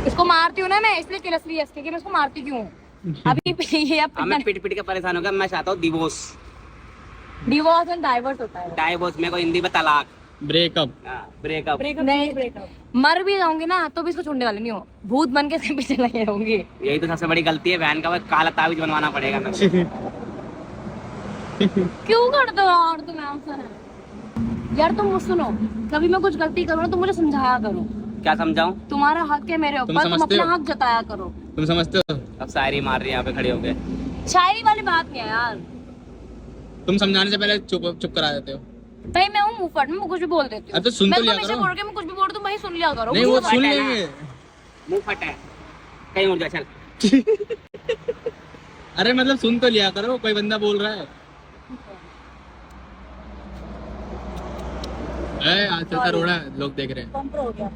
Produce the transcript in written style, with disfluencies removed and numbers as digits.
इसको मारती हूँ ना मैं, इसलिए सीरियस कि मैं इसको मारती क्यों हूँ? अभी ये अब मैं पिट पिट के परेशान हो गया। मैं चाहता हूँ डिवोर्स। डिवोर्स एंड डाइवर्स होता है। डाइवोर्स मेरे को हिंदी में तलाक। ब्रेकअप। ब्रेकअप। नहीं, मर भी जाऊंगी ना तो भी इसको छोड़ने वाली नहीं हो, भूत बन के इसके पीछे लगे रहूंगी। यही तो सबसे बड़ी गलती है बहन का, काला ताबीज बनवाना पड़ेगा मैं। क्यों कर दो यार तुम ऐसा? यार तुम मुझे सुनो, कभी मैं कुछ गलती करूँ ना तो मुझे समझाया करो। क्या समझाऊं? तुम्हारा हक है मेरे ऊपर, तुम समझते अपना हो? हक जताया करो। तुम समझते हो? अब शायरी मार रही है यहाँ पे खड़े होके। शायरी वाली बात नहीं है यार। तुम समझाने से पहले चुप करा देते हो। भाई मैं हूँ मुंहफट, मैं कुछ भी बोल देती हूँ। अब तो सुन तो लिया हमेशा करो। बोल के मैं कुछ भी बोल दूं, भाई सुन लिया करो। नहीं, वो सुन लेंगे। मुंह फट है, कहीं उड़ जा चल। अरे मतलब सुन तो लिया करो, कोई बंदा बोल रहा है। आज चलता रोड़ा, लोग देख रहे हैं। पंप हो गया।